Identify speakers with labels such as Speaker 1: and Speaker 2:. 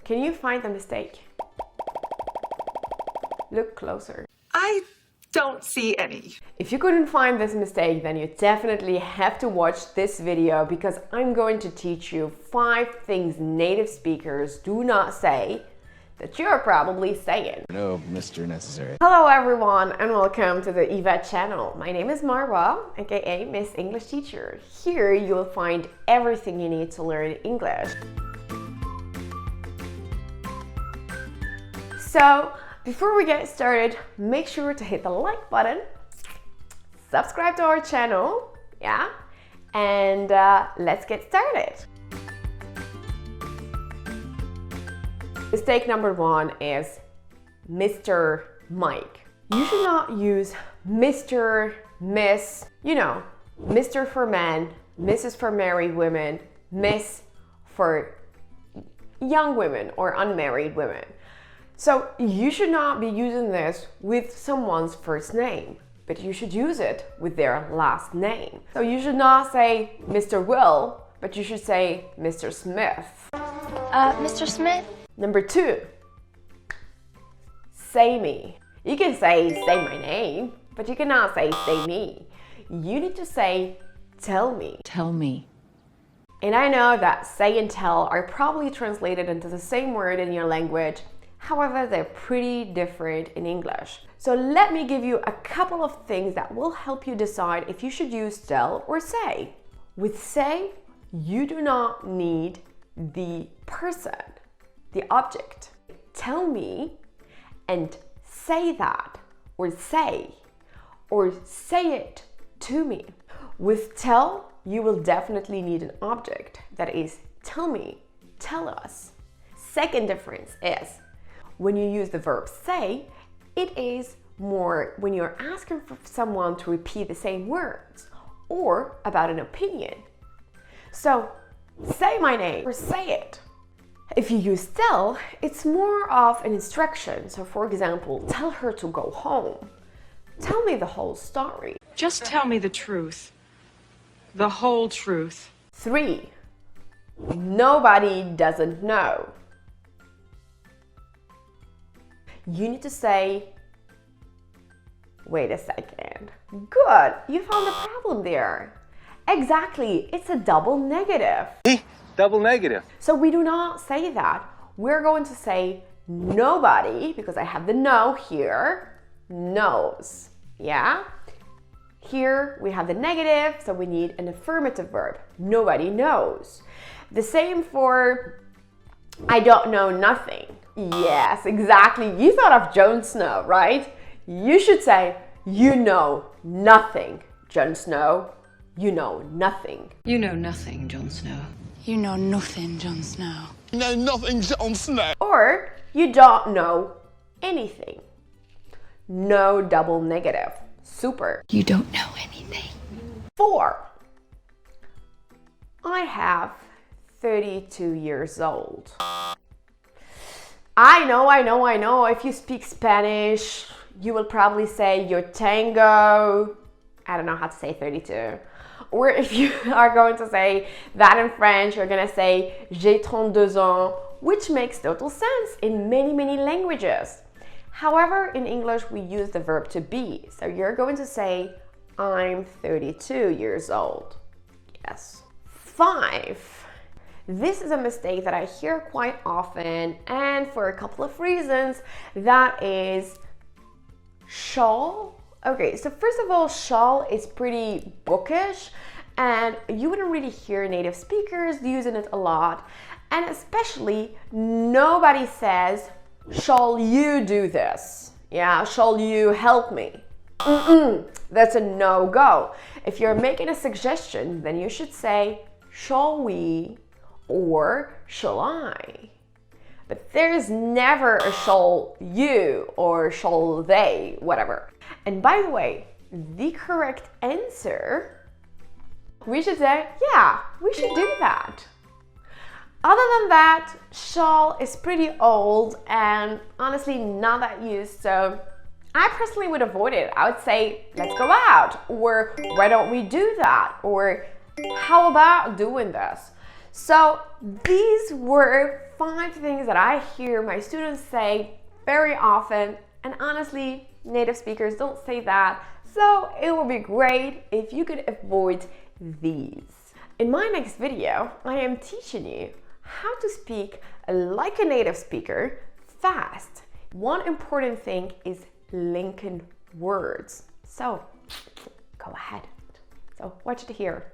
Speaker 1: Can you find the mistake? Look closer.
Speaker 2: I don't see any.
Speaker 1: If you couldn't find this mistake, then you definitely have to watch this video, because I'm going to teach you 5 things native speakers do not say that you're probably saying.
Speaker 3: No, Mr. Necessary.
Speaker 1: Hello everyone and welcome to the Yvette channel. My name is Marwa, aka Miss English Teacher. Here you'll find everything you need to learn English. So, before we get started, make sure to hit the like button, subscribe to our channel, yeah, and let's get started. Mistake number 1 is Mr. Mike. You should not use Mr., Miss, you know, Mr. for men, Mrs. for married women, Miss for young women or unmarried women. So you should not be using this with someone's first name, but you should use it with their last name. So you should not say Mr. Will, but you should say Mr. Smith.
Speaker 4: Mr. Smith?
Speaker 1: Number 2, say me. You can say my name, but you cannot say me. You need to say tell me.
Speaker 4: Tell me.
Speaker 1: And I know that say and tell are probably translated into the same word in your language. However, they're pretty different in English. So let me give you a couple of things that will help you decide if you should use tell or say. With say, you do not need the person, the object. Tell me and say that, or say it to me. With tell, you will definitely need an object, that is, tell me, tell us. Second difference is, when you use the verb say, it is more when you're asking for someone to repeat the same words or about an opinion. So, say my name or say it. If you use tell, it's more of an instruction. So for example, tell her to go home. Tell me the whole story.
Speaker 2: Just tell me the truth. The whole truth.
Speaker 1: 3, nobody doesn't know. You need to say, wait a second. Good, you found a problem there. Exactly, it's a double negative.
Speaker 3: Double negative.
Speaker 1: So we do not say that. We're going to say nobody, because I have the no here, knows. Yeah? Here we have the negative, so we need an affirmative verb. Nobody knows. The same for I don't know nothing. Yes, exactly. You thought of Jon Snow, right? You should say you know nothing, Jon Snow. You know nothing.
Speaker 5: You know nothing, Jon Snow.
Speaker 6: You know nothing, Jon Snow.
Speaker 3: You know nothing, Jon Snow.
Speaker 1: Or you don't know anything. No double negative. Super.
Speaker 6: You don't know anything.
Speaker 1: 4, I have 32 years old. I know. If you speak Spanish, you will probably say yo tengo. I don't know how to say 32. Or if you are going to say that in French, you're going to say j'ai 32 ans, which makes total sense in many languages. However, in English, we use the verb to be. So you're going to say I'm 32 years old. Yes. 5. This is a mistake that I hear quite often, and for a couple of reasons. That is shall. Okay, so first of all, shall is pretty bookish, and you wouldn't really hear native speakers using it a lot. And especially, nobody says, shall you do this? Yeah, shall you help me? That's a no-go. If you're making a suggestion, then you should say, shall we or shall I? But there's never a shall you or shall they, whatever. And by the way, the correct answer, we should say, yeah, we should do that. Other than that, shall is pretty old and honestly not that used, so I personally would avoid it. I would say, let's go out, or why don't we do that, or how about doing this? So these were 5 things that I hear my students say very often, and honestly, native speakers don't say that, so it would be great if you could avoid these. In my next video, I am teaching you how to speak like a native speaker fast. One important thing is linking words. So go ahead. So watch it here.